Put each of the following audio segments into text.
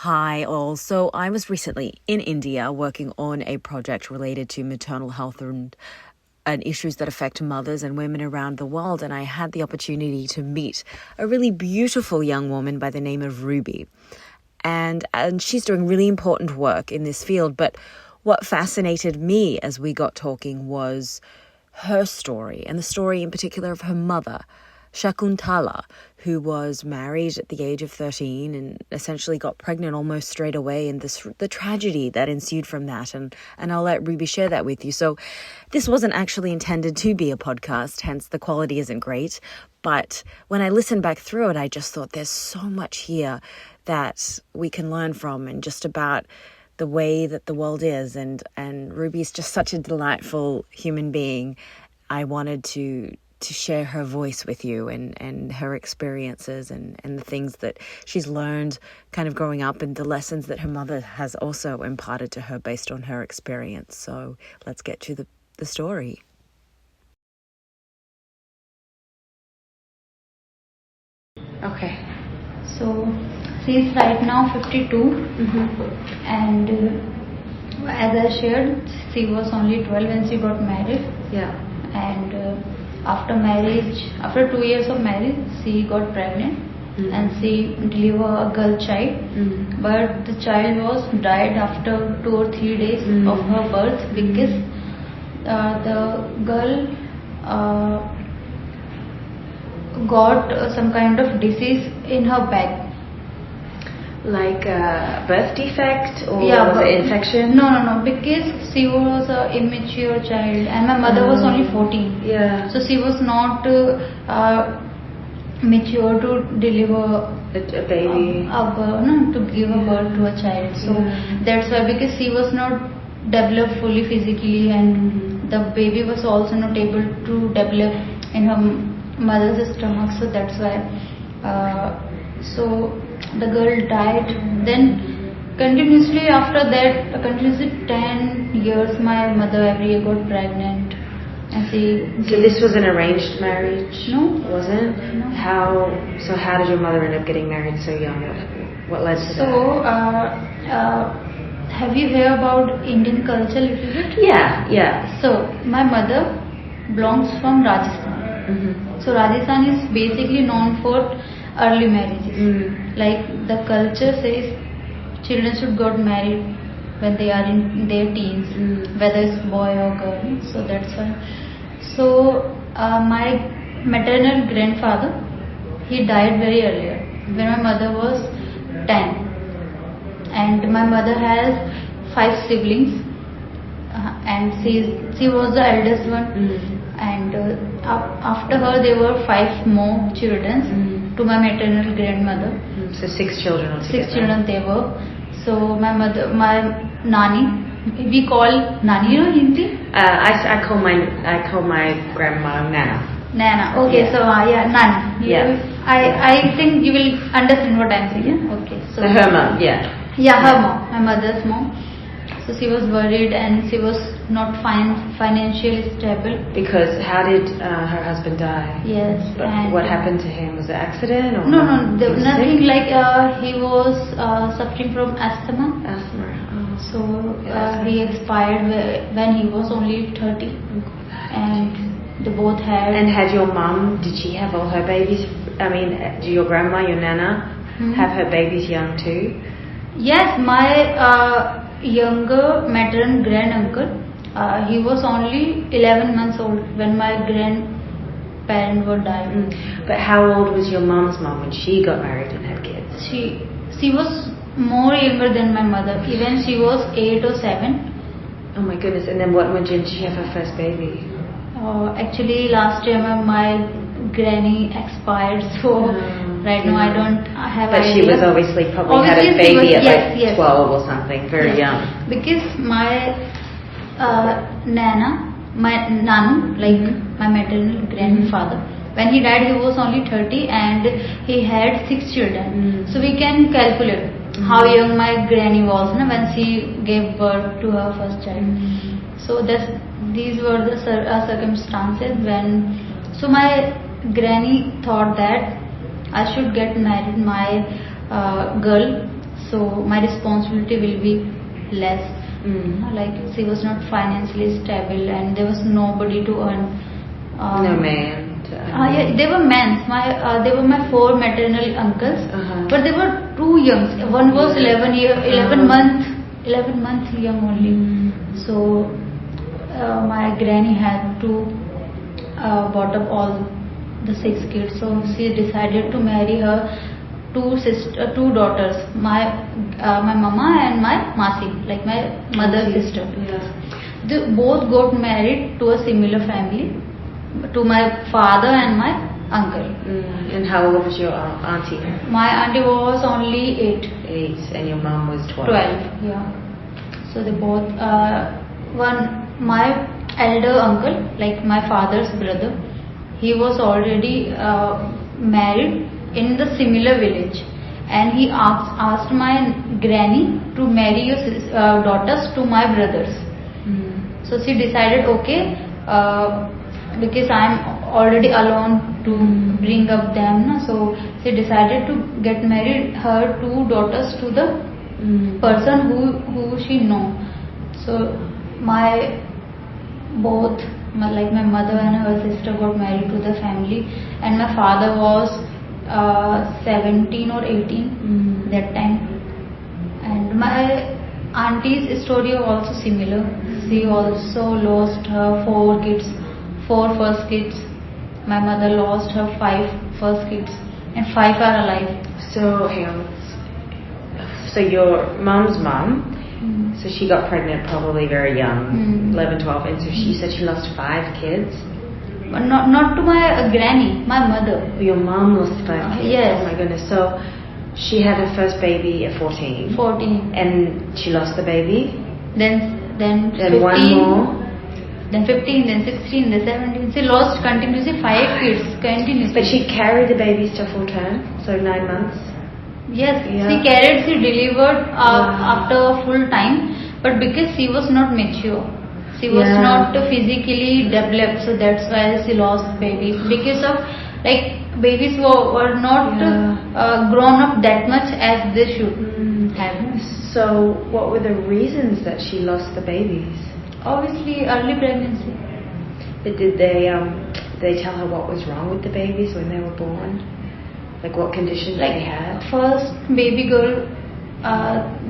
Hi all. So I was recently in India working on a project related to maternal health and issues that affect mothers and women around the world. And I had the opportunity to meet a really beautiful young woman by the name of Ruby. And she's doing really important work in this field. But what fascinated me as we got talking was her story, and the story in particular of her mother, Shakuntala, who was married at the age of 13 and essentially got pregnant almost straight away, and the tragedy that ensued from that. And I'll let Ruby share that with you. So this wasn't actually intended to be a podcast, hence the quality isn't great. But when I listened back through it, I just thought there's so much here that we can learn from, and just about the way that the world is. And Ruby's just such a delightful human being. I wanted to share her voice with you and her experiences and the things that she's learned kind of growing up, and the lessons that her mother has also imparted to her based on her experience. So let's get to the story. Okay. So she's right now 52, and as I shared, she was only 12 when she got married. Yeah. And after marriage, after 2 years of marriage, she got pregnant and she delivered a girl child. But the child was died after 2 or 3 days of her birth, because the girl got some kind of disease in her back. Like a birth defect, or Yeah, was it infection? No, because she was an immature child and my mother was only 14. Yeah. So she was not mature to deliver A baby. to give a birth to a child. So that's why, because she was not developed fully physically, and the baby was also not able to develop in her mother's stomach. So that's why. So the girl died. Then continuously after that, continuously 10 years, my mother every year got pregnant. And So this was an arranged marriage? No. It wasn't? No. How did your mother end up getting married so young? What led to that? So, have you heard about Indian culture a little bit? Yeah. So, my mother belongs from Rajasthan. So, Rajasthan is basically known for early marriages. Like the culture says, children should get married when they are in their teens, whether it's boy or girl. So that's why. So my maternal grandfather, he died very earlier, when my mother was 10, and my mother has 5 siblings, and she was the eldest one. And after her there were 5 more children to my maternal grandmother. So 6 children altogether. 6 children they were. So my mother, my nani, we call nani, you know Hindi? I call my grandma Nana. Nana. Okay, so nani. Yeah. I think you will understand what I'm saying. Okay. So her mom, yeah. Yeah, her mom, my mother's mom. So she was worried and she was not financially stable. Because how did her husband die? Yes. But what happened to him? Was it an accident? Or No, there was nothing sick? like he was suffering from asthma. Asthma. So he expired when he was only 30. And they both had. And had your mom, did she have all her babies? I mean, did your grandma, your nana, have her babies young too? Yes, my younger maternal granduncle, he was only 11 months old when my grandparents were dying. But how old was your mom's mom when she got married and had kids? She was more younger than my mother. Even she was 8 or 7. Oh my goodness! And then when did she have her first baby? Actually, last year my granny expired, so right now I don't have But idea. she was obviously had a baby at 12 or something, very young. Because my nana, my nanu, like my maternal grandfather, when he died he was only 30 and he had 6 children. So we can calculate how young my granny was when she gave birth to her first child. So these were the circumstances when. So my granny thought that I should get married my girl so my responsibility will be less. Like she was not financially stable, and there was nobody to earn. No man. Yeah, they were men. They were my 4 maternal uncles, but they were too young. One was 11 month young only. So my granny had to brought up all the 6 kids. So she decided to marry her 2 daughters, my mama and my masi, like my mother's sister. Yeah. They both got married to a similar family, to my father and my uncle. And how old was your auntie? My auntie was only 8. 8, and your mom was 12. 12, yeah. So they both, my elder uncle, like my father's brother, he was already married in the similar village, and he asked my granny to marry your daughters to my brothers. So she decided, okay, because I am already alone to bring up them, so she decided to get married her 2 daughters to the person who she know. So my mother and her sister got married to the family, and my father was 17 or 18 that time. And my auntie's story was also similar. She also lost her 4 first kids. My mother lost her 5 first kids, and 5 are alive. So hang on. So your mom's mom, so she got pregnant probably very young, 11, 12, and so she said she lost 5 kids. But not to my granny, my mother. Your mom lost 5 kids. Yes. Oh my goodness. So she had her first baby at 14. 14. And she lost the baby. Then 15. One more. Then 15. Then 16. Then 17. She lost continuously 5 kids continuously. But she carried the babies to full term, so 9 months. Yes, Yeah. she delivered after full time, but because she was not mature, she was not physically developed, so that's why she lost babies. Because of babies were not grown up that much as they should have. So what were the reasons that she lost the babies? Obviously, early pregnancy. Did they tell her what was wrong with the babies when they were born? Like what conditions they had? First baby girl,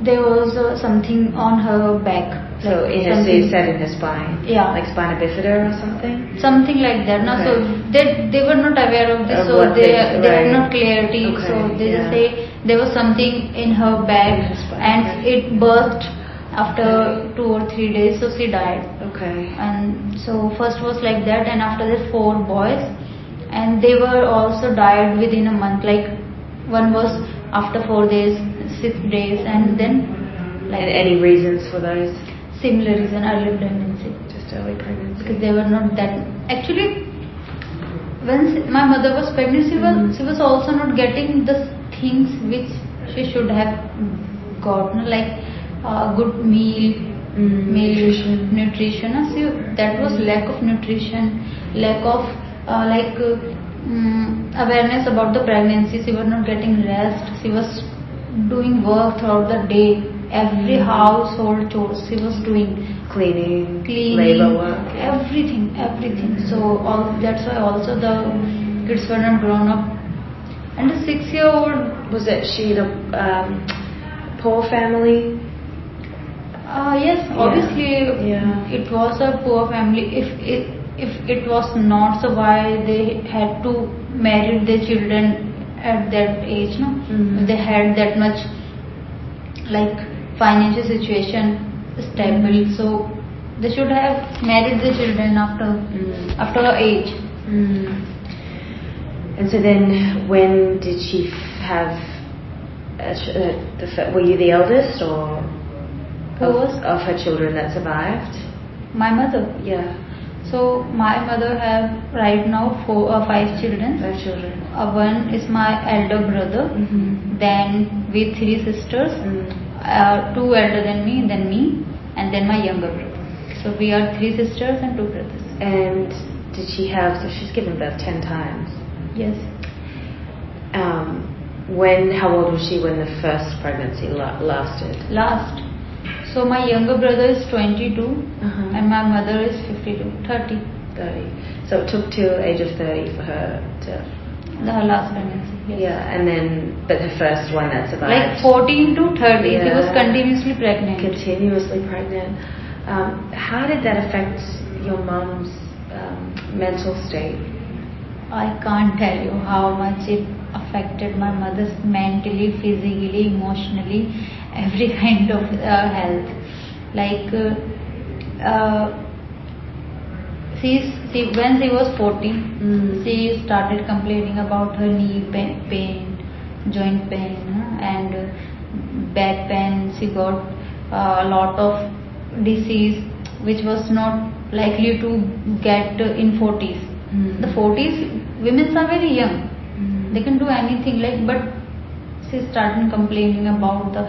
there was something on her back. So in her, so you said in her spine? Yeah. Like spina bifida or something? Something like that. No? Okay. So they were not aware of this, so they had no clarity. Okay. So they just say there was something in her back, and it burst after 2 or 3 days, so she died. Okay. And so first was like that, and after that 4 boys, and they were also died within a month. Like one was after 4 days, 6 days, and then And any reasons for those? Similar reason, early pregnancy. Just early pregnancy. Because they were not that. Actually, when my mother was pregnant, she was also not getting the things which she should have gotten, like good meal, nutrition. So that was lack of nutrition, lack of awareness about the pregnancy. She was not getting rest. She was doing work throughout the day. Every household chores she was doing. Cleaning, labor work. Everything. So that's why also the kids were not grown up. And the 6-year-old... Was it she the poor family? Yes, obviously it was a poor family. If it was not, so why they had to marry their children at that age, no? If they had that much financial situation stable, so they should have married their children after her age. And so then, when did she have? Were you the eldest, or of her children that survived? My mother. Yeah. So my mother have right now 5 children. 5 children. One is my elder brother. Then we 3 sisters. 2 elder than me, and then my younger brother. So we are 3 sisters and 2 brothers. And did she have? So she's given birth 10 times. Yes. How old was she when the first pregnancy lasted? Last. So my younger brother is 22 Uh-huh. and my mother is 52, 30. 30. So it took till age of 30 for her to... Her last pregnancy. Yes. Yeah, and then, but her first one that survived. Like 14 to 30, she was Yeah. continuously pregnant. Continuously pregnant. How did that affect your mum's mental state? I can't tell you how much it affected my mother's mentally, physically, emotionally, every kind of health. Like when she was 40, she started complaining about her knee pain, joint pain, and back pain. She got a lot of disease which was not likely to get in 40s. The 40s, women are very young. They can do anything, but she started complaining about the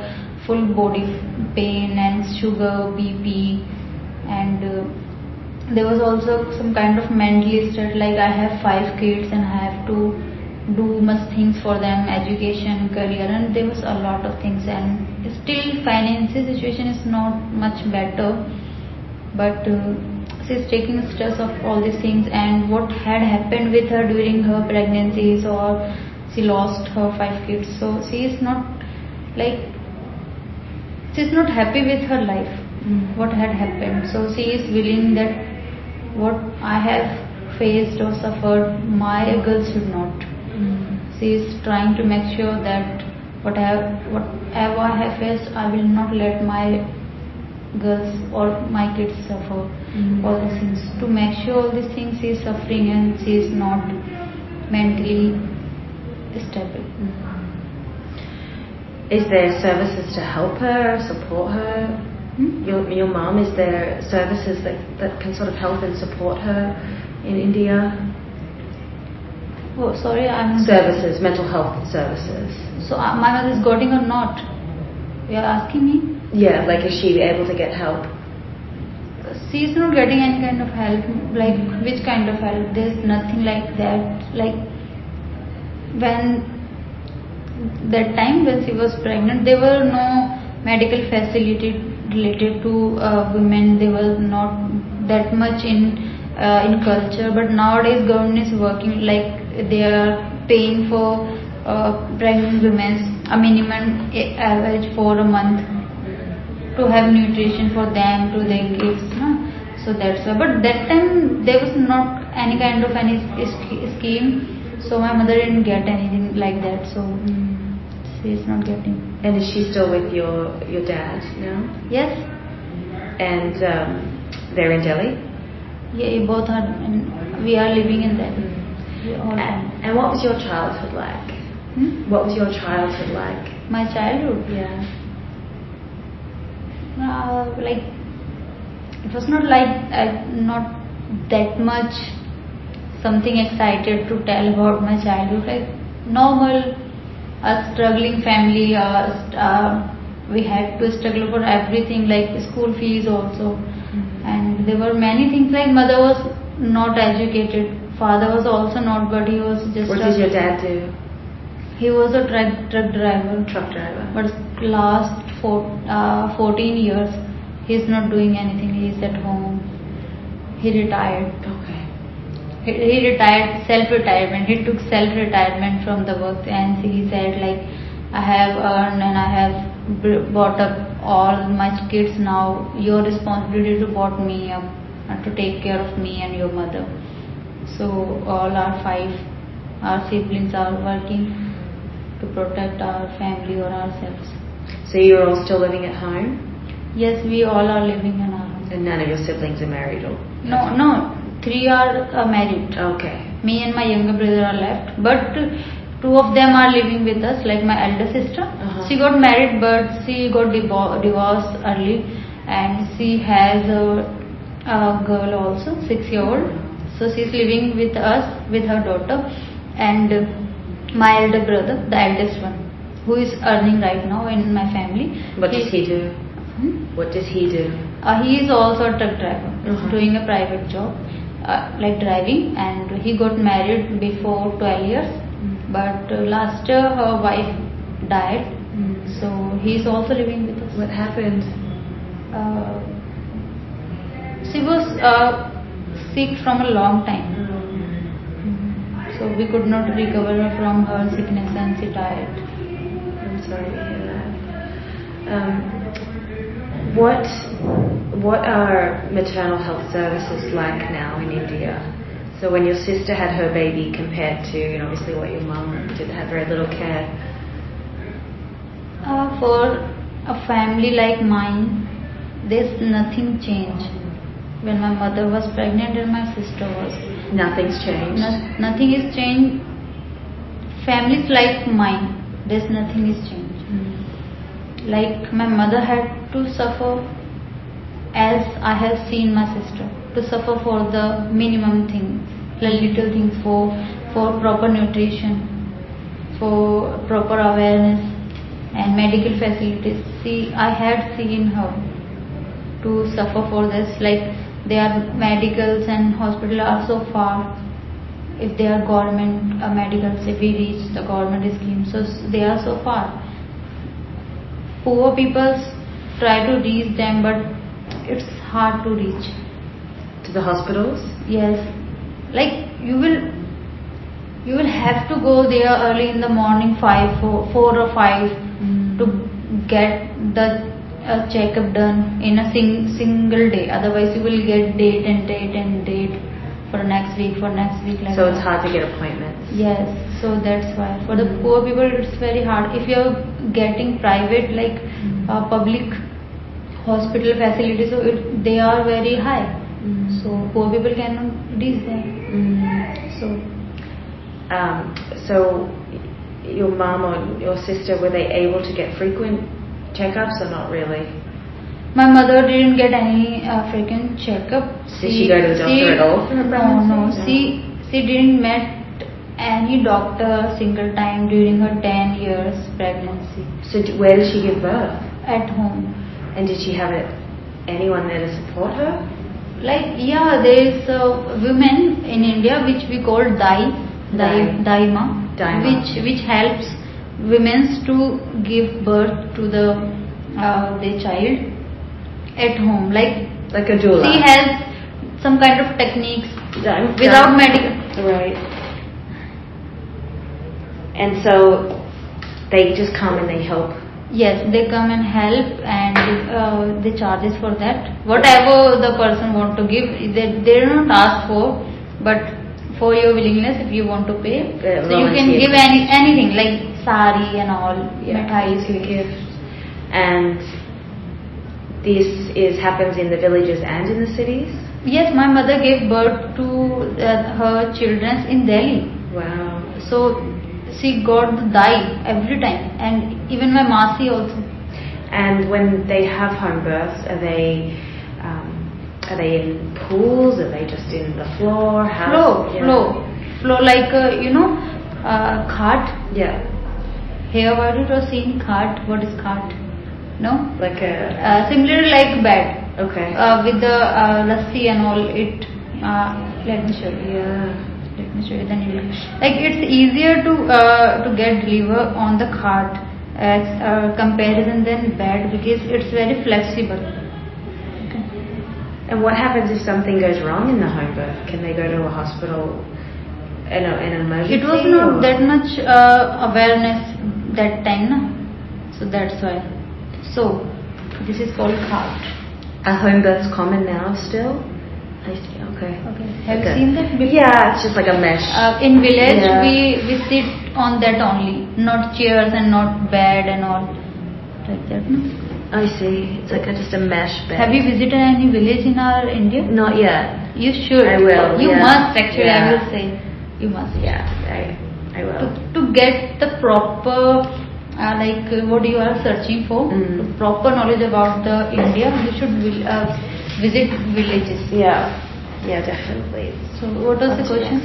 full body pain and sugar, BP, and there was also some kind of mental state, like I have 5 kids and I have to do much things for them, education, career, and there was a lot of things, and still financial situation is not much better, but she's taking stress of all these things. And what had happened with her during her pregnancies, or she lost her 5 kids, so she is not she's not happy with her life, what had happened. So she is willing that what I have faced or suffered, my girls should not. She is trying to make sure that whatever I have faced, I will not let my girls or my kids suffer all these things. To make sure all these things, she is suffering and she is not mentally stable. Is there services to help her, support her? Your mom, is there services that can sort of help and support her in India? Oh, sorry, I'm... Services, mental health services. So my mother is getting or not? You are asking me? Yeah, is she able to get help? She is not getting any kind of help. Which kind of help? There's nothing like that. When that time when she was pregnant, there were no medical facility related to women. They were not that much in culture, but nowadays government is working, they are paying for pregnant women a minimum average for a month to have nutrition for them, to their kids, so that's why. But that time there was not any kind of any scheme, so my mother didn't get anything like that, so she is not getting. And is she still with your dad now? Yes. And they're in Delhi? Yeah, both are. We are living in Delhi. And what was your childhood like? What was your childhood like? My childhood? Yeah. It was not not that much something excited to tell about my childhood. Normal, a struggling family. We had to struggle for everything, school fees also. And there were many things, mother was not educated, father was also not, but he was just... What did your dad do? He was a truck driver. Truck driver. But last 14 years, he's not doing anything. He's at home. He retired. Okay. He retired, self-retirement. He took self-retirement from the work, and he said, I have earned and I have brought up all my kids now. Your responsibility to brought me up and to take care of me and your mother. So all our 5, our siblings are working to protect our family or ourselves. So you're all still living at home? Yes, we all are living in our home. And none of your siblings are married? Or? No, 3 are married. Okay. Me and my younger brother are left, but 2 of them are living with us, my elder sister. She got married, but she got divorced early, and she has a girl also, 6-year-old. So she's living with us, with her daughter, and my elder brother, the eldest one, who is earning right now in my family. What does he do? What does he do? He is also a truck driver, doing a private job, driving, and he got married before 12 years. But last year her wife died, so he's also living with us. What happened? She was sick from a long time, so we could not recover her from her sickness and she died. I'm sorry to hear that. What are maternal health services like now in India? So when your sister had her baby compared to, obviously what your mum did, had very little care. For a family like mine, there's nothing changed. When my mother was pregnant and my sister was. Nothing's changed. Nothing is changed. Families like mine, there's nothing is changed. Like my mother had to suffer, as I have seen my sister, to suffer for the minimum things, the little things for proper nutrition, for proper awareness and medical facilities. See, I had seen her to suffer for this. Like their medicals and hospital are so far. If they are government medicals, if we reach the government scheme, so they are so far. Poor people try to reach them, but it's hard to reach. To the hospitals? Yes, like you will have to go there early in the morning, 4 or 5, to get the checkup done in a single day. Otherwise, you will get date for next week. Like so it's hard to get appointments. Yes, so that's why for the poor people it's very hard. If you're getting private, like public hospital facilities, so they are very high. So poor people cannot reach them. So your mom or your sister, were they able to get frequent checkups or not really? My mother didn't get any frequent checkup. Did she go to the doctor at all for her pregnancy? No. She didn't met any doctor single time during her 10 years pregnancy. So where did she give birth? At home. And did she have anyone there to support her? Like, yeah, there is a woman in India which we call Daima, which helps women to give birth to their child at home. Like a doula. She has some kind of techniques without medical. Right. And so they just come and they help. Yes, they come and help, and they charges for that. Whatever the person want to give, they do not ask for, but for your willingness, if you want to pay, so you can give anything like sari and all, mithais you give. And this happens in the villages and in the cities? Yes, my mother gave birth to her children in Delhi. Wow. So she got the dye every time, and even my Masi also. And when they have home births, are they in pools? Are they just in the floor? Floor, like khat. Yeah. Here, what it was seen khat. What is khat? No. Like a similar like bed. Okay. With the lassi and all. Let me show you. Yeah. Let me show you the needle. Like it's easier to get deliver on the cart as comparison than bed, because it's very flexible. Okay. And what happens if something goes wrong in the home birth? Can they go to a hospital in an emergency? It was not that much awareness that time, no? So that's why. So this is called cart. Are home births common now still? I see. Okay. Have you seen that before? Yeah, it's just like a mesh. In village, we sit on that only, not chairs and not bed and all like that. No? I see. It's like just a mesh bed. Have you visited any village in our India? Not yet. You should. I will. You must actually. Yeah. I will say. You must. Yeah, I will. To get the proper, what you are searching for, the proper knowledge about the India, you should visit villages. Yeah, definitely. So what was the question?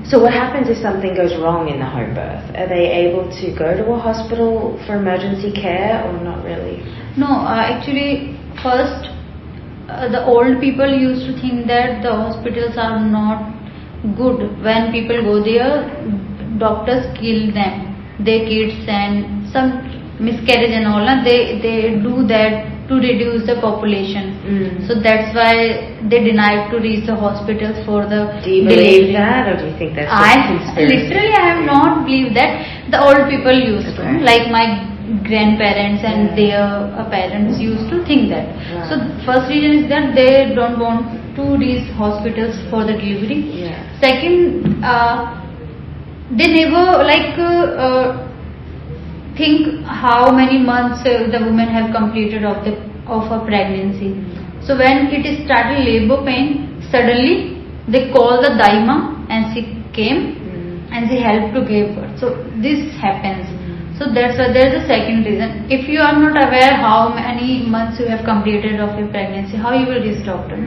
So what happens if something goes wrong in the home birth? Are they able to go to a hospital for emergency care or not really? No, actually first the old people used to think that the hospitals are not good. When people go there, doctors kill them, their kids, and some miscarriage and all. They do that to reduce the population. So that's why they denied to reach the hospitals for the Do you believe that, or do you think that's just conspiracy? Literally, I have not believed that. The old people used to, like my grandparents and their parents used to think that. So first reason is that they don't want to reach hospitals for the delivery. Second, they never think how many months the woman have completed of a pregnancy. So when it is started labor pain, suddenly they call the daima and she came and she helped to give birth. So this happens. So that's why there is a second reason. If you are not aware how many months you have completed of your pregnancy, how you will reach doctor?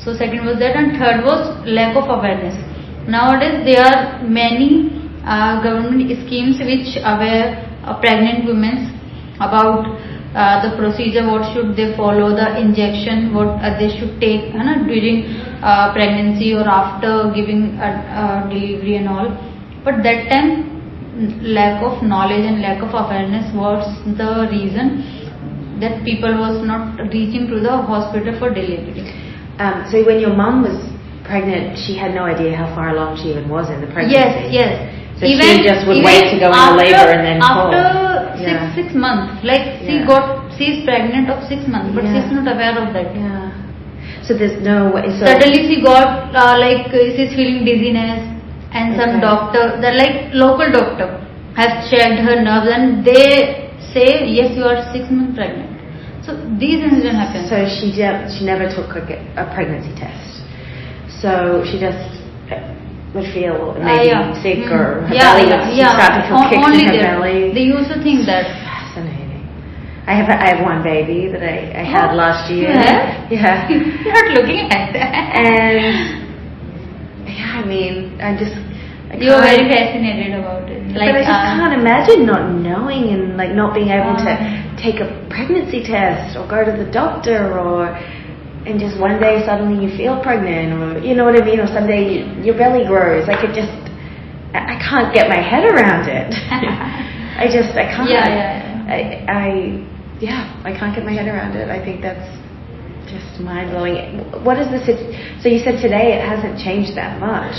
So second was that, and third was lack of awareness. Nowadays there are many government schemes which aware pregnant women about the procedure, what should they follow, the injection, what they should take during pregnancy or after giving delivery and all. But that time lack of knowledge and lack of awareness was the reason that people was not reaching to the hospital for delivery. So when your mum was pregnant, she had no idea how far along she even was in the pregnancy? Yes. So she just would wait to go into labor and then call. After 6 months, she's pregnant of 6 months, but she's not aware of that. So there's no way. So suddenly she got she's feeling dizziness, and some doctor, the local doctor, has checked her nerves, and they say yes, you are 6 months pregnant. So these incidents happen. So she never took a pregnancy test. So she just would feel maybe sick or her belly would start to feel kicks in her belly. They used to think that. Fascinating. I have one baby that I had last year. Yeah. You're not looking at that. And I mean, you're very fascinated about it. But I just can't imagine not knowing and not being able to take a pregnancy test or go to the doctor and just one day suddenly you feel pregnant, or you know what I mean, or someday your belly grows. I can't get my head around it. I can't. I can't get my head around it. I think that's just mind blowing. What is this? So you said today it hasn't changed that much.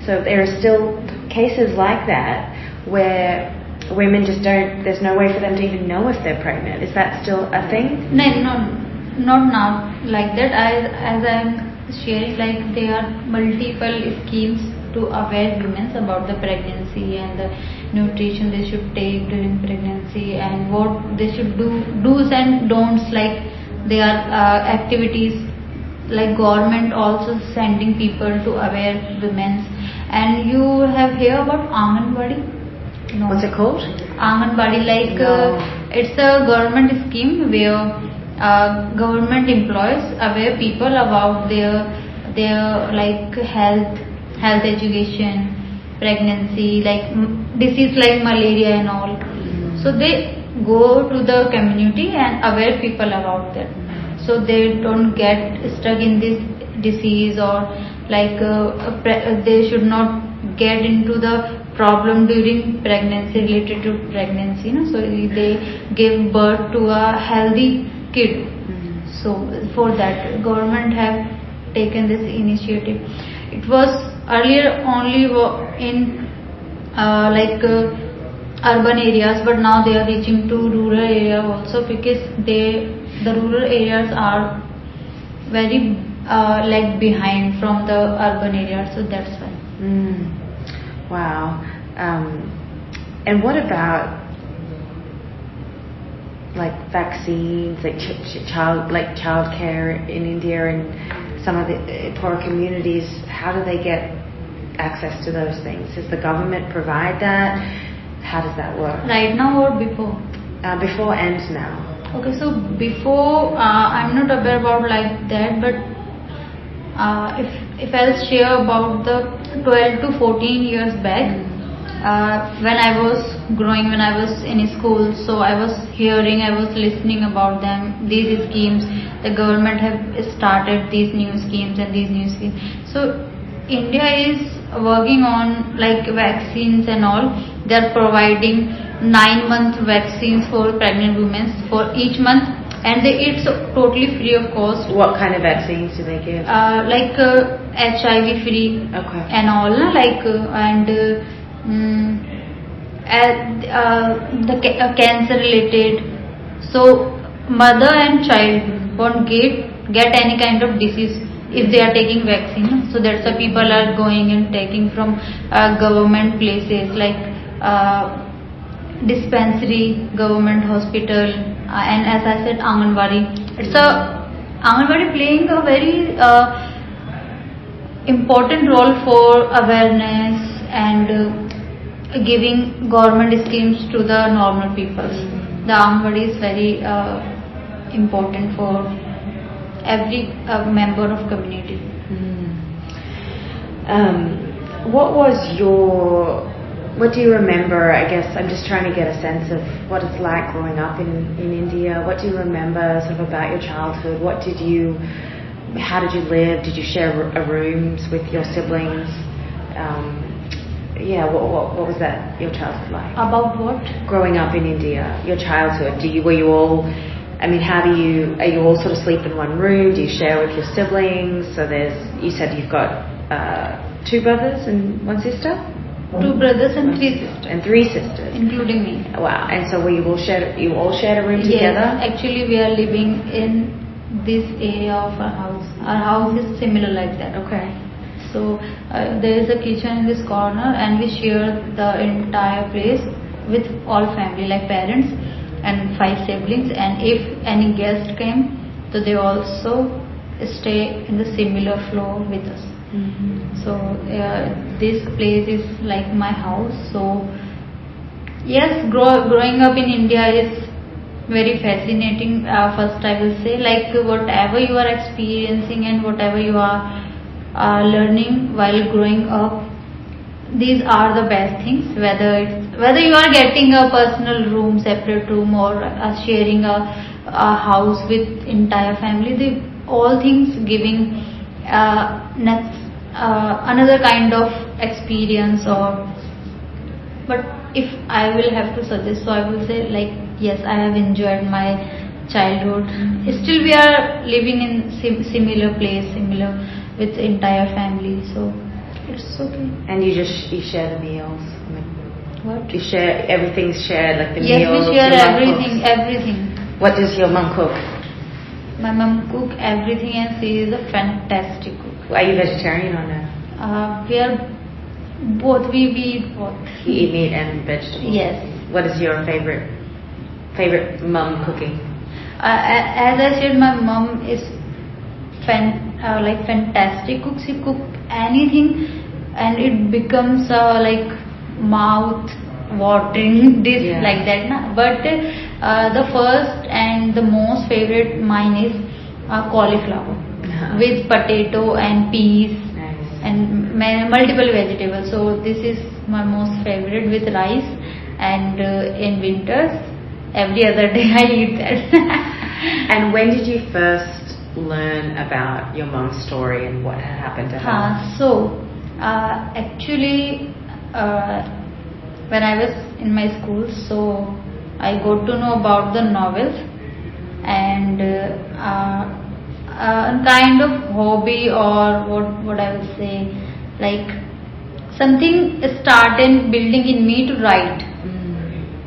So there are still cases like that where women just don't. There's no way for them to even know if they're pregnant. Is that still a thing? No, not now like that. As I'm sharing, there are multiple schemes to aware women about the pregnancy and the nutrition they should take during pregnancy and what they should do, do's and don'ts. There are activities government also sending people to aware women. And you have heard about Anganwadi? No. What's it called? Anganwadi, it's a government scheme where government employees aware people about their health education, pregnancy, disease like malaria and all. So they go to the community and aware people about that, so they don't get stuck in this disease, or they should not get into the problem during pregnancy, related to pregnancy. So they give birth to a healthy kid. So for that, government have taken this initiative. It was earlier only in urban areas, but now they are reaching to rural area also, because the rural areas are very behind from the urban areas, so that's why. Wow. And what about vaccines, child care in India and some of the poor communities? How do they get access to those things? Does the government provide that? How does that work? Right now or before? Before and now. Okay, so before, I'm not aware about that, but if I'll share about the 12 to 14 years back, when I was growing, when I was in school, so I was listening about them, these schemes. The government have started these new schemes and these new schemes. So India is working on like vaccines and all. They are providing 9-month vaccines for pregnant women for each month, and it's totally free of cost. What kind of vaccines do they give? Like HIV free Okay. and all, the cancer related. So mother and child won't get any kind of disease if they are taking vaccine. So that's why people are going and taking from government places like dispensary, government hospital, and as I said, Anganwadi. It's Anganwadi playing a very important role for awareness and giving government schemes to the normal people. The Anganwadi is very important for every member of community. What do you remember? I guess I'm just trying to get a sense of what it's like growing up in India. What do you remember sort of about your childhood? How did you live? Did you share rooms with your siblings? What was that, your childhood like? About what? Growing up in India, your childhood. Are you all sort of sleep in one room? Do you share with your siblings? So you said you've got 2 brothers and 1 sister? 2 brothers and 3 sisters. And 3 sisters. Including me. Wow. And so you all shared a room together? Yes, actually we are living in this area of our house. Our house is similar like that. Okay. So there is a kitchen in this corner and we share the entire place with all family like parents and 5 siblings, and if any guest came, so they also stay in the similar floor with us. So this place is like my house. So yes, growing up in India is very fascinating. First I will say, like, whatever you are experiencing and whatever you are learning while growing up, these are the best things, whether you are getting a personal room, separate room, or sharing a house with entire family. All things giving another kind of experience. But if I will have to suggest, so I will say, like, yes, I have enjoyed my childhood. Still we are living in similar place, similar with entire family, so it's okay. And you share the meals? What? You share, everything's shared, like the yes, meals? Yes, we share everything. Everything. What does your mum cook? My mum cook everything, and she is a fantastic cook. Are you vegetarian or no? We are both. We eat both. You eat meat and vegetables? Yes. What is your favorite mum cooking? As I said, my mum is fantastic cook. She cook anything and it becomes like mouth watering dish, like that, na? But the first and the most favorite mine is cauliflower with potato and peas. Nice. And multiple vegetables. So this is my most favorite with rice, and in winters every other day I eat that. And when did you first learn about your mom's story and what had happened to her? So actually when I was in my school, so I got to know about the novels, and kind of hobby, or what I would say, like something started building in me to write.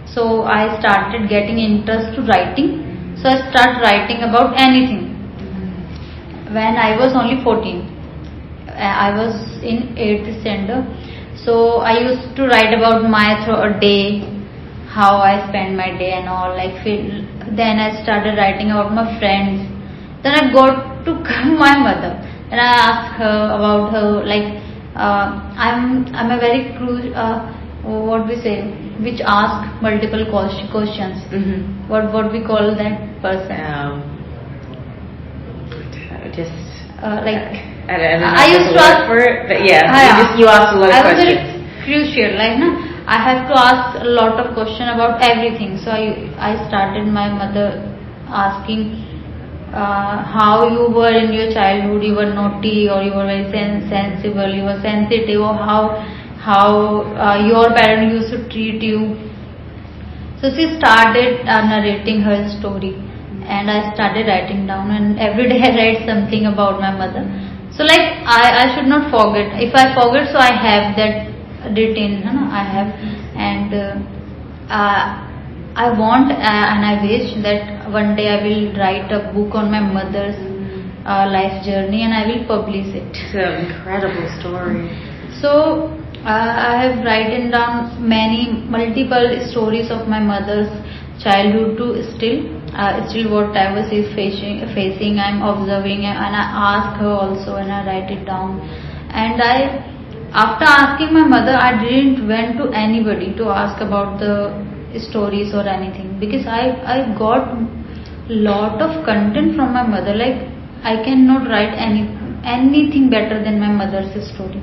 So I started getting interest to writing. So I started writing about anything. When I was only 14, I was in 8th standard. So I used to write about my day, how I spend my day and all. Then I started writing about my friends. Then I got to my mother and I asked her about her. I'm a very what we say, which ask multiple questions. What we call that person? I used to ask for it, but yeah, you asked a lot of questions. I was very crucial, I have to ask a lot of questions about everything. So I started my mother asking how you were in your childhood. You were naughty, or you were very sensible, you were sensitive, or how your parents used to treat you. So she started narrating her story, and I started writing down, and every day I write something about my mother. So like I should not forget. If I forget, so I have that written, I have. And I want and I wish that one day I will write a book on my mother's life journey, and I will publish it. It's an incredible story. So I have written down multiple stories of my mother's childhood to still whatever she is facing, I'm observing, and I ask her also, and I write it down. And after asking my mother, I didn't went to anybody to ask about the stories or anything, because I got lot of content from my mother. Like I cannot write anything better than my mother's story.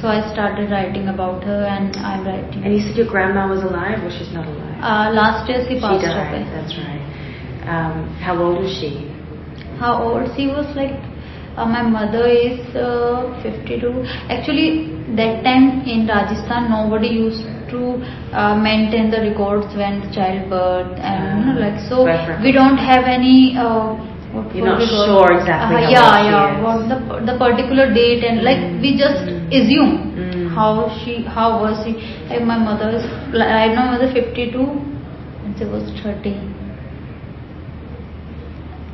So I started writing about her, and I'm writing. And you said your grandma was alive, or she's not alive? Last year she passed died, away. that's right. How old was she? How old? She was like, my mother is 52. Actually, that time in Rajasthan, nobody used to maintain the records when childbirth, and so right. we don't have any. You're not sure exactly how old she is. What the particular date, and like we just assume how was she. Like my mother is, right now mother 52, and she was 30.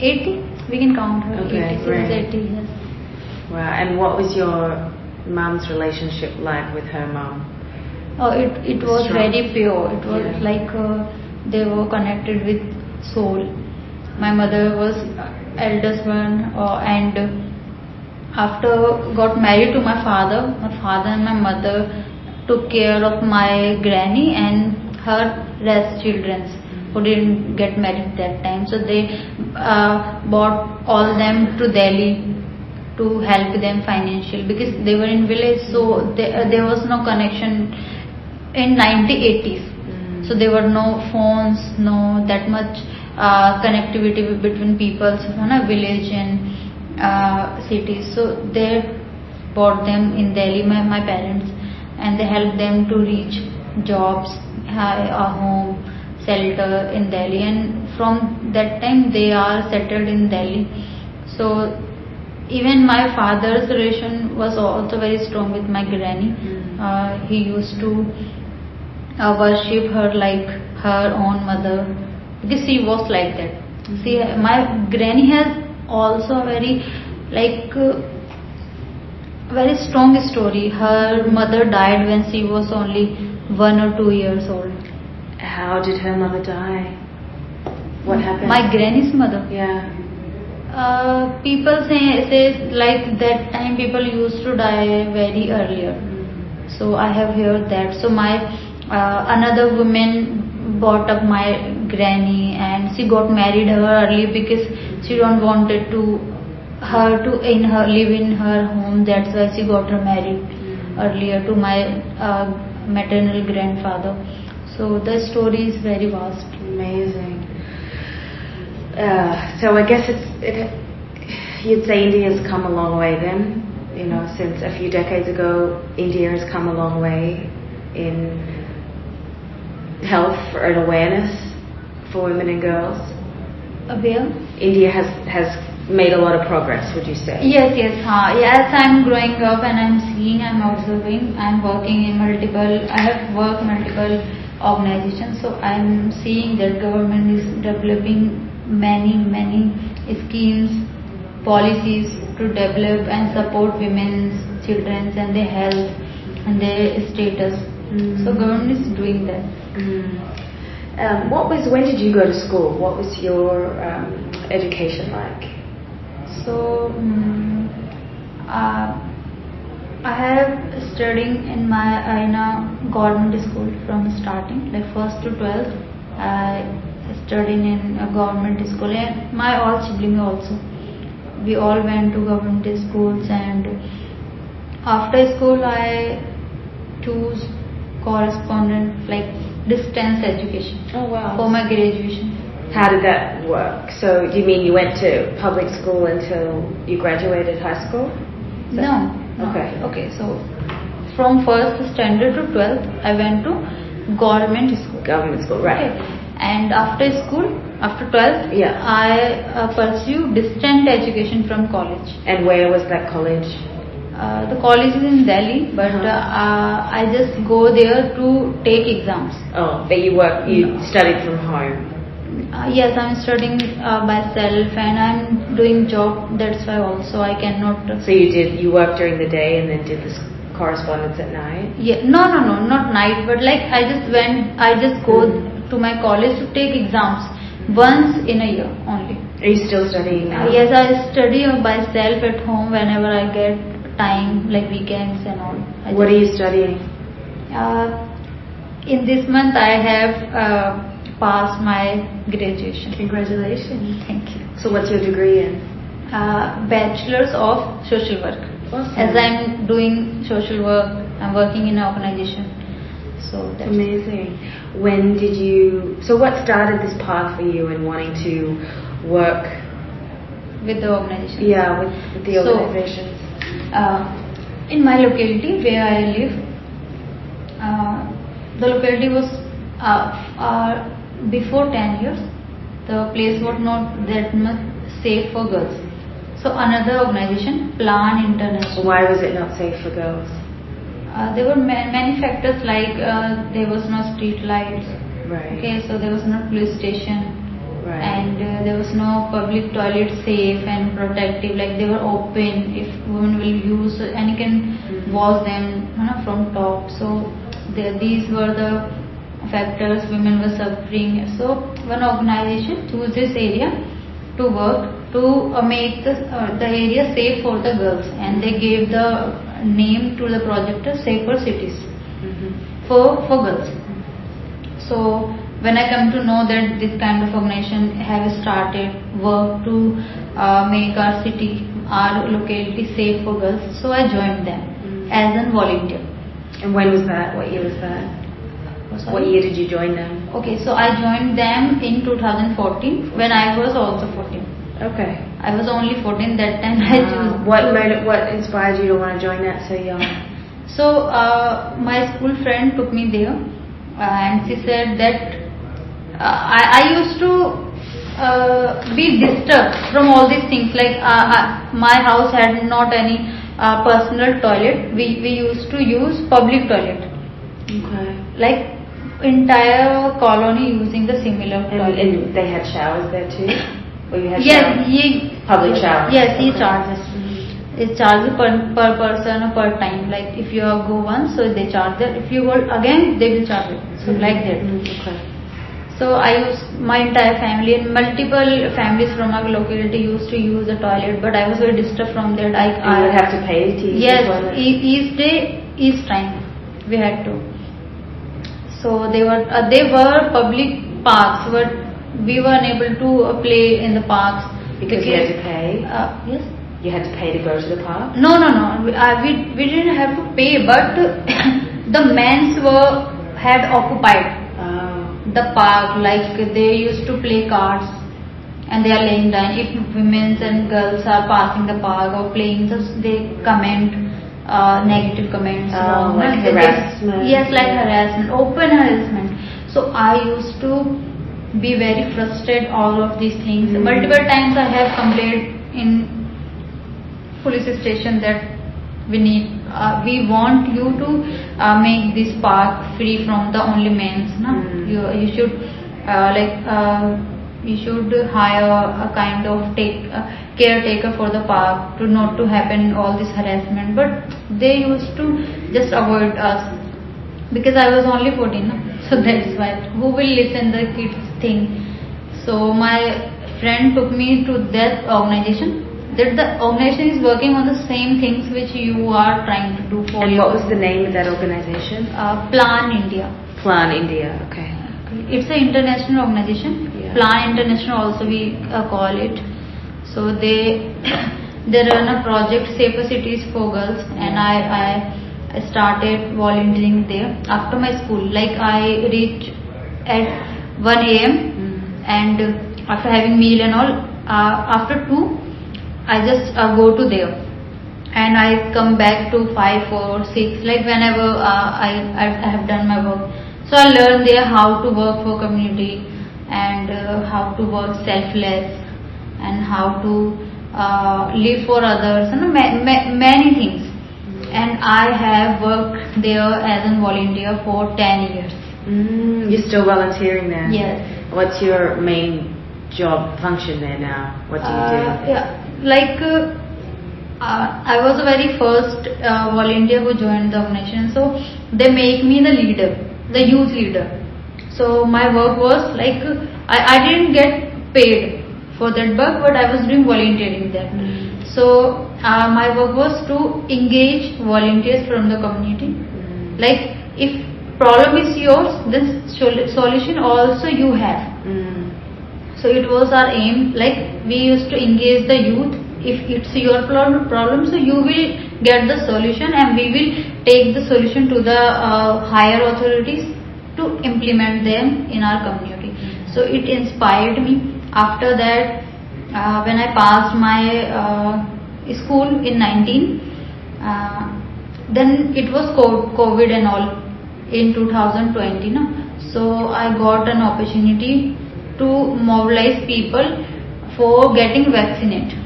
80, we can count her. Okay, 80, right. 80, yes. Wow. And what was your mom's relationship like with her mom? Oh, it was Strong. very pure. It was like they were connected with soul. My mother was eldest one, and after got married to my father and my mother took care of my granny and her rest children who didn't get married that time. So they brought all them to Delhi to help them financially, because they were in village, so there was no connection in 1980s. So there were no phones, no that much connectivity between people in a village and cities. So they brought them in Delhi, my parents, and they helped them to reach jobs, a home, shelter in Delhi, and from that time they are settled in Delhi. So even my father's relation was also very strong with my granny. He used to worship her like her own mother, because she was like that. See, my granny has also a very strong story. Her mother died when she was only 1 or 2 years old. How did her mother die? What happened? My granny's mother. Yeah. People say like that time people used to die very earlier. So I have heard that. So my another woman brought up my granny, and she got married her early because she don't wanted to live in her home. That's why she got her married earlier to my maternal grandfather. So the story is very vast. Amazing. So I guess you'd say India's come a long way then. Since a few decades ago, India has come a long way in health and awareness for women and girls. Where? India has made a lot of progress, would you say? Yes. Yes, I'm growing up and I'm seeing, I'm observing, I'm working in I have worked multiple organizations, so I'm seeing that government is developing many schemes, policies to develop and support women's, children's and their health and their status. So government is doing that. When did you go to school? What was your education like? So I have studying in a government school from starting, like 1st to 12th. I studied in a government school, and my all siblings also. We all went to government schools, and after school I choose correspondent, like distance education. Oh wow! For my graduation. How did that work? So you mean you went to public school until you graduated high school? Is that- No. Okay. Okay, so from first standard to 12th, I went to government school. Government school, right. Okay. And after school, after 12th, Yeah. I pursued distant education from college. And where was that college? The college is in Delhi, but I just go there to take exams. Oh, but you studied from home. Yes, I'm studying myself and I'm doing job. That's why also I cannot. So you worked during the day and then did this correspondence at night? Yeah, no, not night, but like I just go to my college to take exams once in a year only. Are you still studying now? Yes, I study myself at home whenever I get time, like weekends and all. What are you studying? In this month I have passed my graduation. Congratulations. Thank you. So what's your degree in? Bachelor's of Social Work. Awesome. As I'm doing social work, I'm working in an organization. So that's Amazing. So what started this path for you in wanting to work with the organization. with the So, organizations? In my locality where I live, the locality was before 10 years, the place was not that much safe for girls. So another organization, Plan International. Why was it not safe for girls? There were many factors like there was no street lights. Right. Okay, so there was no police station. Right. And there was no public toilet safe and protective, like they were open if women will use and you can wash them from top. So these were the factors women were suffering. So one organization chose this area to work to make the area safe for the girls, and they gave the name to the project as Safer Cities for girls. So when I come to know that this kind of organization have started work to make our city, our locality safe for girls, so I joined them as a volunteer. And when was that? What year was that? What year did you join them? Okay, so I joined them in 2014 when I was also 14. Okay. I was only 14 that time. I chose. What inspired you to want to join that so young? So my school friend took me there, and she said that I used to be disturbed from all these things. Like my house had not any personal toilet. We used to use public toilet. Okay. Like entire colony using the similar toilet. And they had showers there too? Or you had Yes, showers? Public showers? Yes, he Okay. charges. It charges per person or per time. Like if you go once, so they charge that. If you go again, they will charge it. So like that. Okay. So I used my entire family and multiple families from our locality used to use the toilet, but I was very disturbed from that. And you would have to pay to use Yes, the toilet? each day, each time we had to. So they were public parks, but we were unable to play in the parks Because you had to pay? Yes. You had to pay to go to the park? No. We didn't have to pay, but the men's had occupied the park. Like they used to play cards, and they are laying down. If women and girls are passing the park or playing, just they comment negative comments. Like harassment. Yes, like harassment, open harassment. So I used to be very frustrated. All of these things. Multiple times I have complained in police station that we want you to make this park free from the only men's. You should you should hire a kind of caretaker for the park to not to happen all this harassment. But they used to just avoid us because I was only 14. So that's why who will listen the kids thing. So my friend took me to that organization. That the organization is working on the same things which you are trying to do for. And what was the name of that organization? Plan India. Plan India, okay. It's an international organization. Yeah. Plan International also we call it. So they run a project Safer Cities for Girls, and I started volunteering there after my school. Like I reached at 1 a.m. and after having meal and all, after 2 I just go to there, and I come back to 5 or 6, like whenever I have done my work. So I learn there how to work for community, and how to work selfless, and how to live for others, and many things. And I have worked there as a volunteer for 10 years. You're still volunteering there? Yes. What's your main job function there now? What do you do? Yeah, like I was the very first volunteer who joined the organization. So they make me the leader, the youth leader. So my work was like, I didn't get paid for that work, but I was doing volunteering there. So my work was to engage volunteers from the community. Like if problem is yours, then solution also you have. So it was our aim, like we used to engage the youth. If it's your problem, so you will get the solution, and we will take the solution to the higher authorities to implement them in our community. So it inspired me. After that, when I passed my school in 19, then it was COVID and all in 2020. No? So I got an opportunity to mobilize people for getting vaccinated.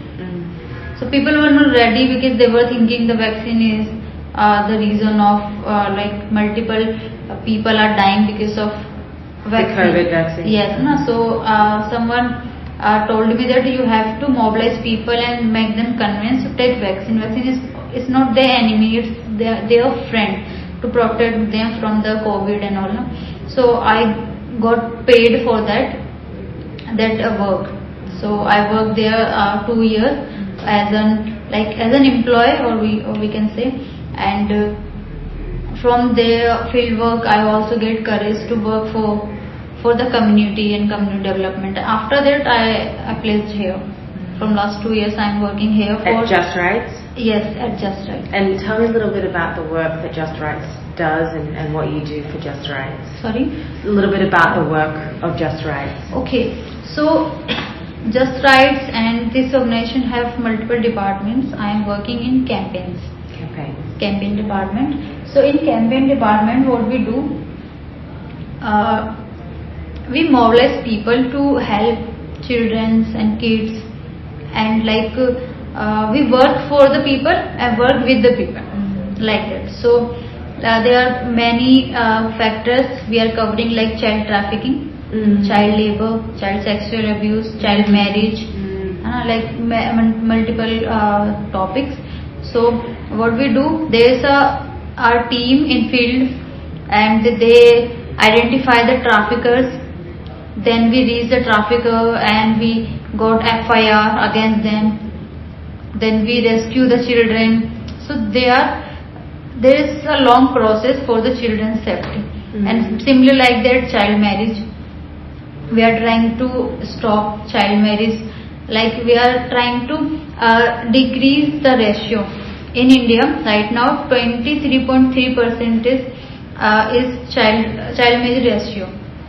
So people were not ready because they were thinking the vaccine is the reason of like multiple people are dying because of vaccine. The COVID vaccine. Yes. No? So someone told me that you have to mobilize people and make them convinced to take vaccine. Vaccine is not their enemy; it's their friend to protect them from the COVID and all. No? So I got paid for that work. So I worked there 2 years as an employee, or we can say, and from their field work I also get courage to work for the community and community development. After that I placed here. From last 2 years I am working here for At Just Rights? Yes, at Just Rights. And tell me a little bit about the work that Just Rights does and what you do for Just Rights. Sorry? A little bit about the work of Just Rights. Okay, so Just Rights and this organization have multiple departments. I am working in campaigns. Campaign department. So in campaign department, what we do, we mobilize people to help children and kids, and like we work for the people and work with the people, like that. So there are many factors we are covering, like child trafficking, child labor, child sexual abuse, child marriage, like multiple topics. So what we do, there is our team in field, and they identify the traffickers. Then we reach the trafficker and we got FIR against them. Then we rescue the children. So there is a long process for the children's safety. And similarly like that, child marriage. We are trying to stop child marriage. Like we are trying to decrease the ratio. In India, right now, 23.3% is child marriage ratio.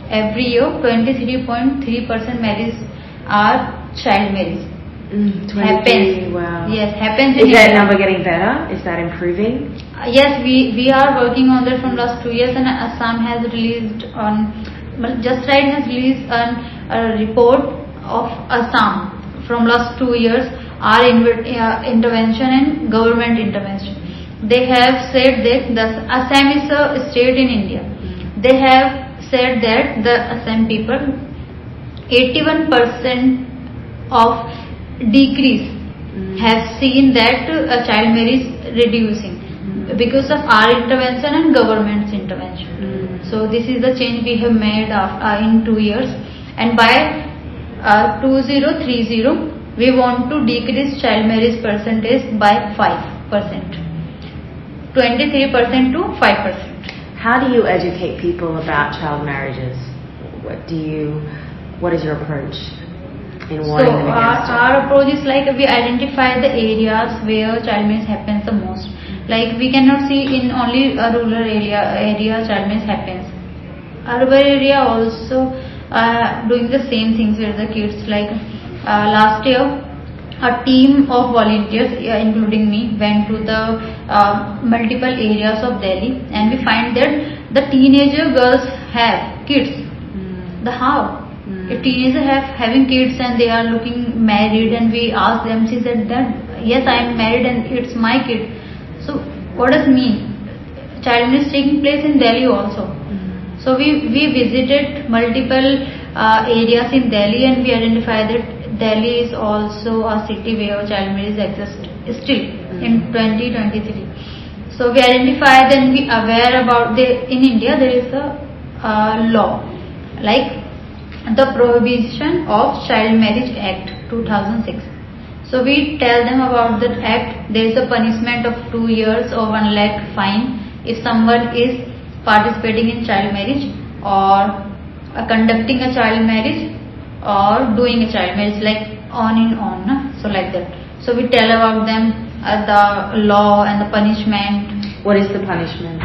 Every year, 23.3% marriages are child marriage. 23, wow. Yes, happens. Is that number getting better? Is that improving? Yes, we are working on that from last 2 years, and Assam has released Just Right has released a report of Assam from last 2 years, our intervention and government intervention. They have said that Assam is a state in India. They have said that the Assam people, 81% of decrease have seen that child marriage reducing because of our intervention and government's intervention. So this is the change we have made in 2 years, and by 2030 we want to decrease child marriage percentage by 5%, 23% to 5%. How do you educate people about child marriages? What is your approach in warning them against it? Our approach is like we identify the areas where child marriage happens the most. Like we cannot see in only a rural area child marriage happens. Urban area also doing the same things with the kids. Like last year, a team of volunteers, including me, went to the multiple areas of Delhi, and we find that the teenager girls have kids. The how? If teenagers having kids and they are looking married, and we ask them, she said that yes, I am married and it's my kid. So what does mean? Child marriage is taking place in Delhi also. So we visited multiple areas in Delhi, and we identified that Delhi is also a city where child marriage exists still in 2023. So we identified and we aware about in India there is a law like the Prohibition of Child Marriage Act 2006. So we tell them about that act. There is a punishment of 2 years or 1 lakh fine if someone is participating in child marriage or conducting a child marriage or doing a child marriage, like on and on, so like that. So we tell about them the law and the punishment. What is the punishment?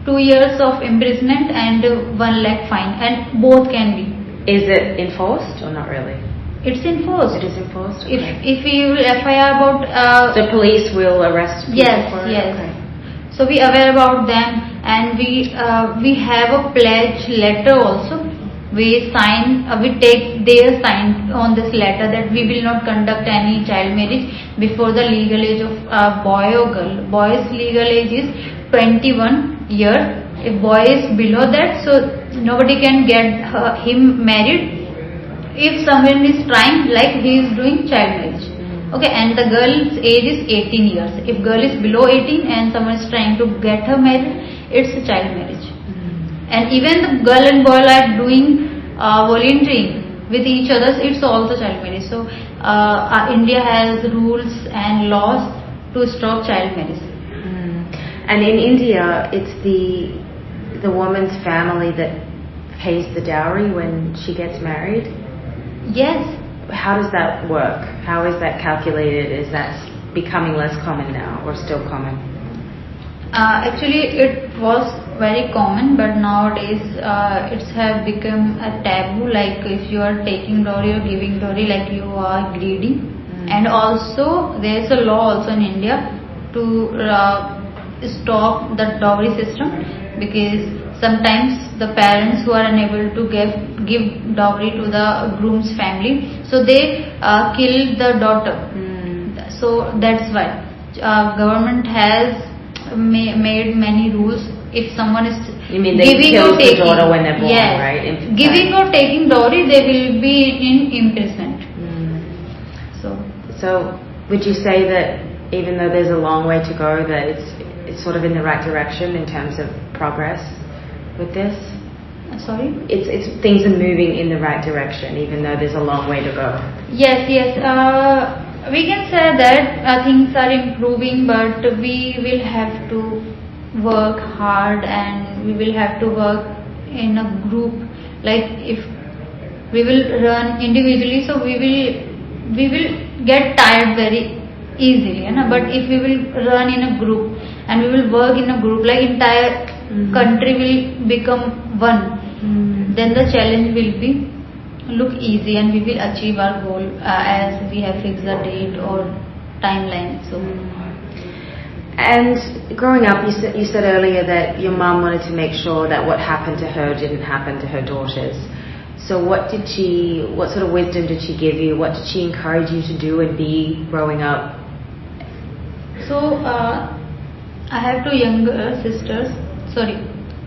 2 years of imprisonment and 1 lakh fine, and both can be. Is it enforced or not really? It's enforced. It is enforced. Okay. If we will FIR about the police will arrest people for it? Yes. Okay. So we aware about them, and we have a pledge letter also. We take their sign on this letter that we will not conduct any child marriage before the legal age of boy or girl. Boy's legal age is 21 years. If boy is below that, so nobody can get him married. If someone is trying, like he is doing child marriage. Okay, and the girl's age is 18 years. If girl is below 18 and someone is trying to get her married, it's a child marriage. And even the girl and boy are doing volunteering with each other, it's also child marriage. So India has rules and laws to stop child marriage. And in India, it's the woman's family that pays the dowry when she gets married? Yes. How does that work? How is that calculated? Is that becoming less common now or still common? Actually, it was very common, but nowadays it's have become a taboo. Like if you are taking dowry or giving dowry, like you are greedy. And also there is a law also in India to stop the dowry system, because sometimes the parents who are unable to give dowry to the groom's family, so they kill the daughter. So that's why government has made many rules. If someone is giving or taking the daughter when they're born, yes, right? giving or taking dowry, they will be in imprisonment. So would you say that even though there's a long way to go, that it's sort of in the right direction in terms of progress with this? Sorry? It's things are moving in the right direction, even though there's a long way to go. Yes. We can say that things are improving, but we will have to work hard, and we will have to work in a group. Like if we will run individually, so we will get tired very easily, but if we will run in a group and we will work in a group, like entire country will become one, then the challenge will be look easy, and we will achieve our goal as we have fixed a date or timeline. So and growing up, you said earlier that your mum wanted to make sure that what happened to her didn't happen to her daughters. So what sort of wisdom did she give you? What did she encourage you to do and be growing up? So I have two younger sisters,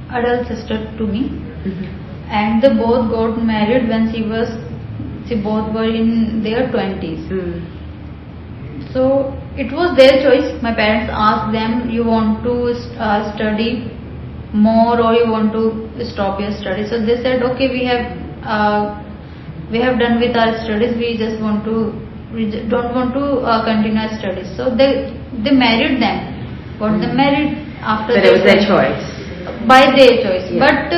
adult sister to me, and they both got married when she both were in their 20s. So it was their choice. My parents asked them, you want to study more or you want to stop your studies? So they said, okay, we have done with our studies, we don't want to continue our studies. So they married them. Got them married after. But it was their choice. By their choice. Yeah. But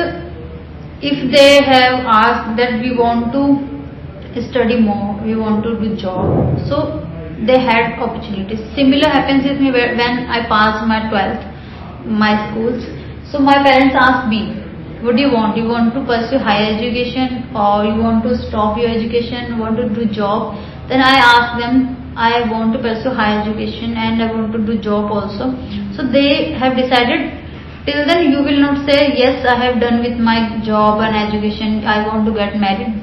if they have asked that we want to study more, we want to do job, so they had opportunities. Similar happens with me when I passed my 12th, my schools. So my parents asked me, what do you want? You want to pursue higher education, or you want to stop your education, want to do job? Then I ask them, I want to pursue higher education and I want to do job also. So they have decided, till then you will not say, yes, I have done with my job and education, I want to get married.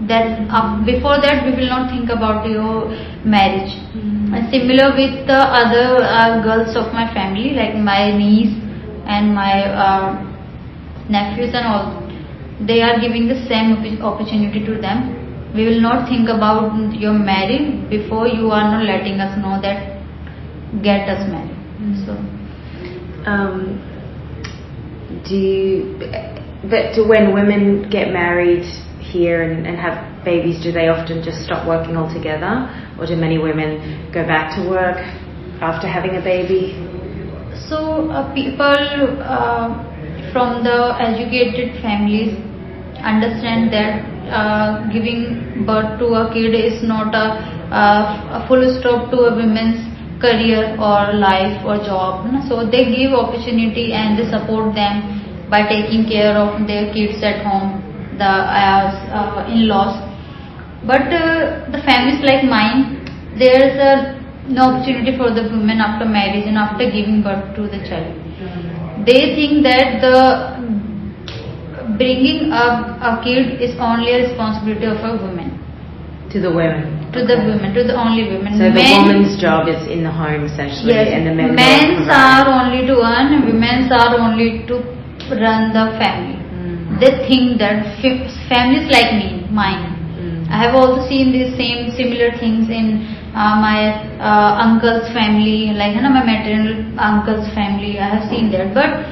Then before that we will not think about your marriage. And similar with the other girls of my family, like my niece and my nephews and all, they are giving the same opportunity to them. We will not think about your marriage before you are not letting us know that get us married. So do when women get married here and have babies, do they often just stop working altogether, or do many women go back to work after having a baby? So people from the educated families understand that giving birth to a kid is not a full stop to a woman's career or life or job. So they give opportunity and they support them by taking care of their kids at home, the in-laws. But the families like mine, there is no opportunity for the women after marriage and after giving birth to the child. They think that the bringing up a kid is only a responsibility of a woman. To the women. To the women, to the only women. So the woman's job is in the home essentially, yes, and the men's are only to earn, women's are only to run the family. They think that families like mine. I have also seen these similar things in my uncle's family, like my maternal uncle's family. I have seen that, but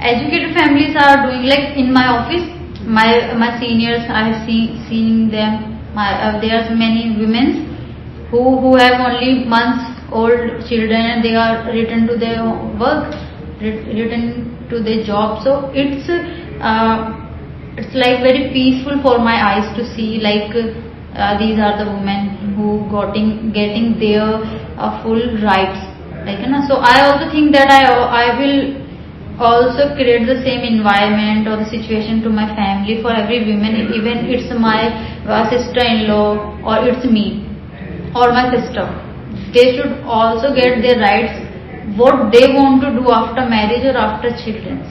educated families are doing, like in my office, my seniors, I have seen them. There are many women who have only months old children and they are returned to their work, returned to their job. So it's like very peaceful for my eyes to see, like these are the women who getting their full rights. Like so I also think that I will also create the same environment or the situation to my family for every woman, even it's my sister-in-law or it's me or my sister. They should also get their rights, what they want to do after marriage or after children.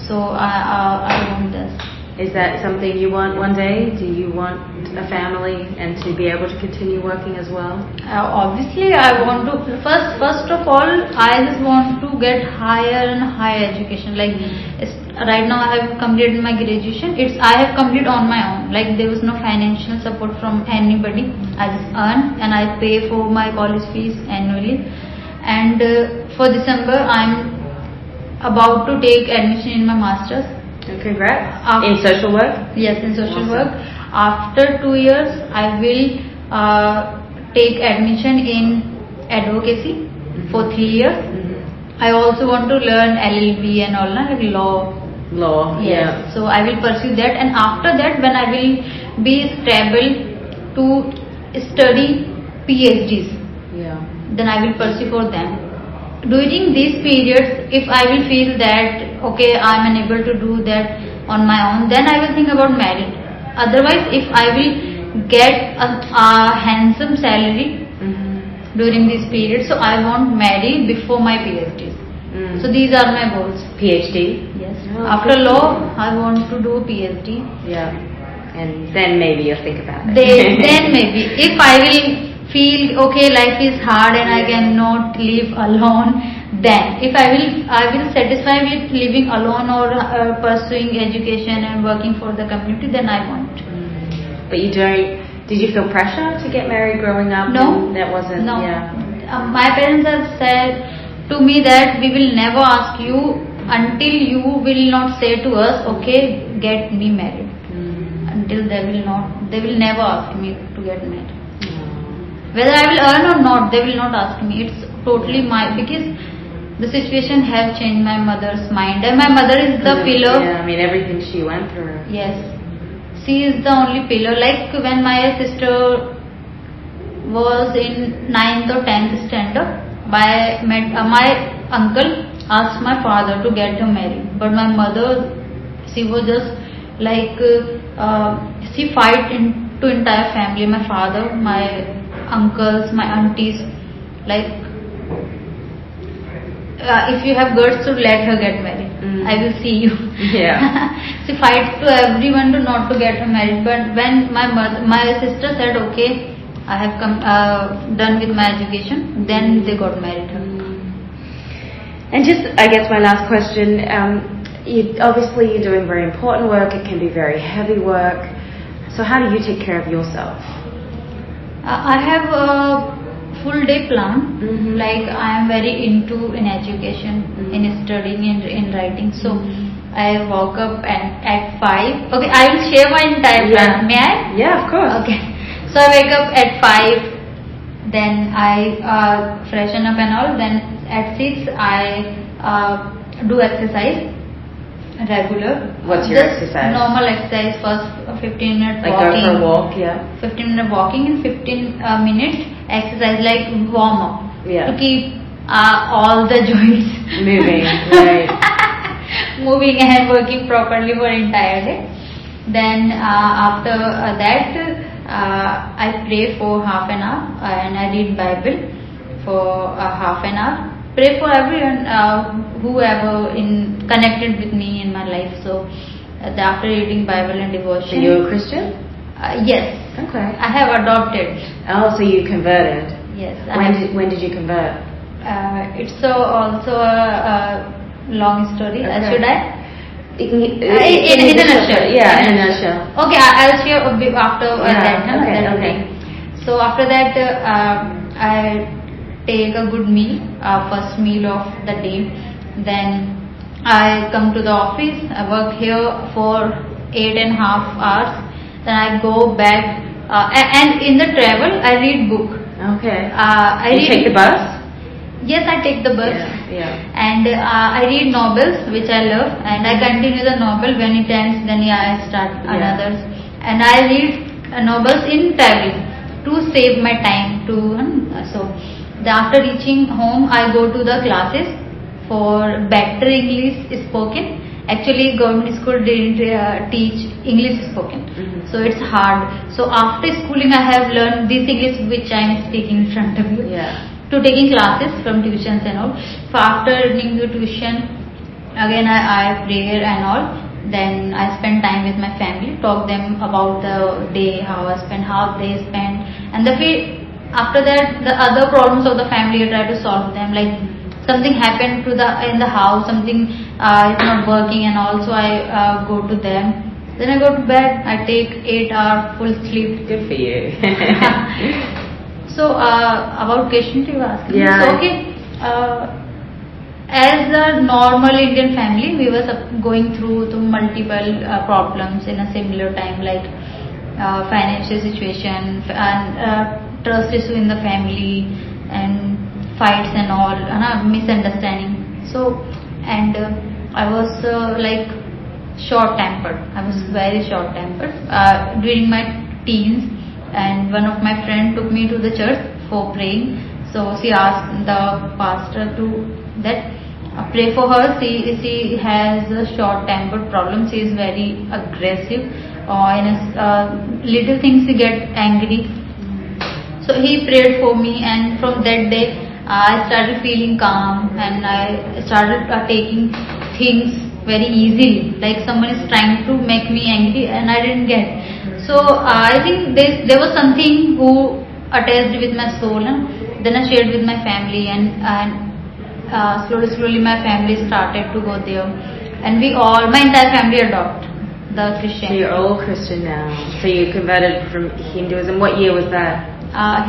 So I want this. Is that something you want one day? Do you want a family and to be able to continue working as well? Obviously, I want to. First of all, I just want to get higher and higher education. Like right now, I have completed my graduation. I have completed on my own. Like there was no financial support from anybody. I just earn and I pay for my college fees annually. And for December, I'm about to take admission in my master's. Congrats. In social work? Yes, in social awesome. work. After 2 years, I will take admission in advocacy for 3 years. I also want to learn LLB and all, like law. Yes. Yeah. So I will pursue that, and after that, when I will be stable to study PhDs, then I will pursue for them. During these periods, if I will feel that okay, I am unable to do that on my own, then I will think about marriage. Otherwise, if I will get a handsome salary during this period, so I won't marry before my PhDs. So these are my goals. PhD? Yes. After law, I want to do PhD. Yeah. And then maybe you'll think about it. Then maybe. If I will feel okay, life is hard and I cannot live alone, then if I will satisfy with living alone or pursuing education and working for the community, then I want. But you don't. Did you feel pressure to get married growing up? No, that wasn't. No. Yeah. My parents have said to me that we will never ask you until you will not say to us, okay, get me married. Until they will never ask me to get married. Whether I will earn or not, they will not ask me. It's totally because the situation have changed my mother's mind, and my mother is the pillar. Yeah, I mean everything she went through. Yes, she is the only pillar. Like when my sister was in 9th or 10th standard, my uncle asked my father to get her married, but my mother She was just like she fight into entire family, my father, my uncles, my aunties, like if you have guts to let her get married, I will see you. Yeah. She fights to everyone to not to get her married. But when my sister said, okay, I have come done with my education, then they got married her. And just, I guess my last question, obviously you're doing very important work, it can be very heavy work. So how do you take care of yourself? I have a full day plan. Like I am very into in education, in studying, in writing. So I woke up at 5. Okay, I will share my entire plan. May I? Yeah, of course. Okay. So I wake up at 5. Then I freshen up and all. Then at 6 I do exercise regular. What's your exercise? Normal exercise. First 15 minutes Like walking. go for a walk, yeah. 15-minute walking and 15 minutes exercise, like warm up, Yeah. to keep all the joints Moving, right. moving and working properly for entire day. Then after that I pray for half an hour and I read Bible for half an hour. Pray for everyone whoever connected with me in my life. So after reading Bible and devotion. So you're a Christian? Yes. Okay. I have adopted. Oh, so you converted? Yes. When did you convert? It's also a long story. Okay. Should I? In a nutshell. Yeah, in a nutshell. Okay, I'll share a bit after that. Okay. So after that, I take a good meal, first meal of the day. Then I come to the office. I work here for 8.5 hours. Then I go back, and in the travel I read book. Okay. You take the bus? Yes, I take the bus. Yeah. And I read novels which I love, and I continue the novel. When it ends, then I start another. And I read novels in traveling to save my time. After reaching home, I go to the classes for better English spoken. Actually, government school didn't teach English spoken, so it's hard. So after schooling, I have learned this English which I am speaking in front of you. Yeah. To taking classes from tuitions and all. So after reading the tuition, again I pray and all. Then I spend time with my family, talk them about the day, how they spend, and after that the other problems of the family I try to solve them. Like something happened in the house, something is not working, and also I go to them. Then I go to bed. I take 8-hour full sleep. Good for you. So about question you asked me. Yeah. So, okay. As a normal Indian family, we were going through multiple problems in a similar time, like financial situation and trust issue in the family and fights and all, misunderstanding. So, and I was like short-tempered. I was very short-tempered during my teens. And one of my friends took me to the church for praying. So she asked the pastor to pray for her. She has a short-tempered problem. She is very aggressive. In little things she get angry. So he prayed for me, and from that day I started feeling calm, and I started taking things very easily. Like someone is trying to make me angry, and I didn't get. So I think there was something who attached with my soul, and then I shared with my family, and slowly my family started to go there, and my entire family adopt the Christian. So you're all Christian now. So you converted from Hinduism. What year was that?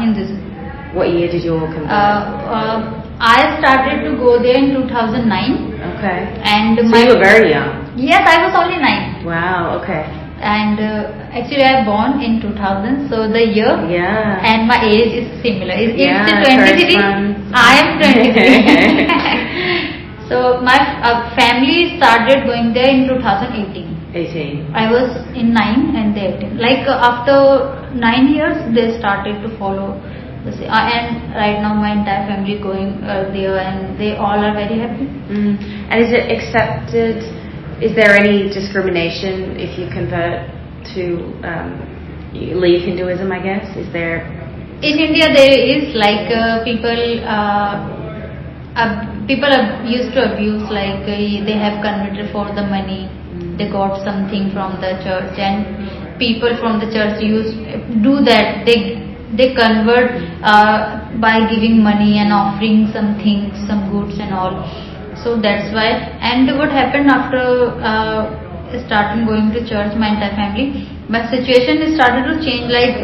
Hinduism. What year did you all convert? I started to go there in 2009. Okay. And so you were very young. Yes, I was only 9. Wow. Okay. And actually I born in 2000, so the year and my age is similar. It's 23. I am 23. So my family started going there in 2018. 18. I was in 9 and they 18. Like after 9 years, they started to follow. And right now my entire family going there, and they all are very happy. And is it accepted Is there any discrimination if you convert to you leave Hinduism? I guess is there. In India, there is like people are used to abuse, like they have converted for the money, they got something from the church, and people from the church do that. They convert by giving money and offering some things, some goods and all. So that's why. And what happened after starting going to church, my entire family, my situation started to change. Like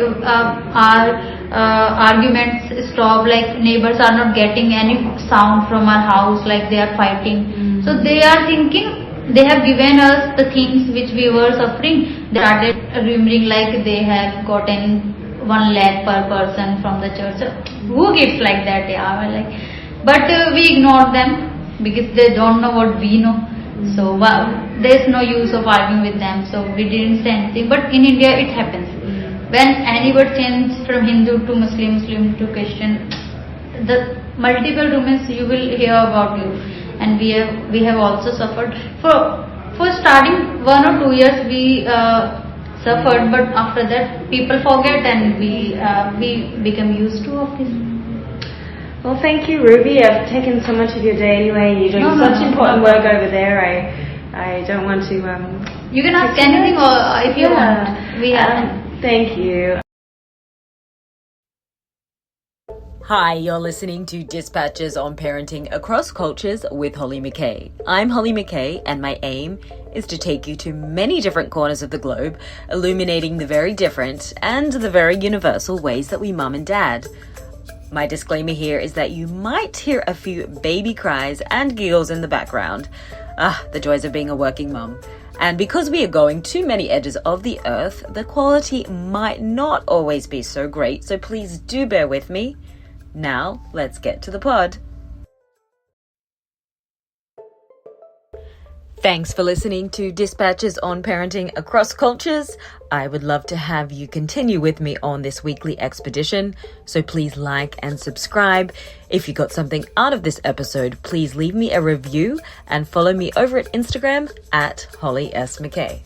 our arguments stopped. Like neighbors are not getting any sound from our house. Like they are fighting. So they are thinking they have given us the things which we were suffering. They started remembering like they have gotten 1 lakh per person from the church. So who gives like that? Yeah, like, but we ignored them because they don't know what we know. So there's no use of arguing with them. So we didn't say anything. But in India, it happens. When anybody changes from Hindu to Muslim, Muslim to Christian, the multiple rumors you will hear about you. And we have also suffered for starting 1 or 2 years. We suffered, but after that people forget, and we become used to of this. Well, thank you, Ruby. I've taken so much of your day anyway. You're doing such important work over there. I don't want to. You can ask anything, or if you want. We have. Thank you. Hi, you're listening to Dispatches on Parenting Across Cultures with Holly McKay. I'm Holly McKay, and my aim is to take you to many different corners of the globe, illuminating the very different and the very universal ways that we mum and dad. My disclaimer here is that you might hear a few baby cries and giggles in the background. The joys of being a working mum. And because we are going to many edges of the earth, the quality might not always be so great, so please do bear with me. Now, let's get to the pod. Thanks for listening to Dispatches on Parenting Across Cultures. I would love to have you continue with me on this weekly expedition, so please like and subscribe. If you got something out of this episode, please leave me a review and follow me over at Instagram at Holly S. McKay.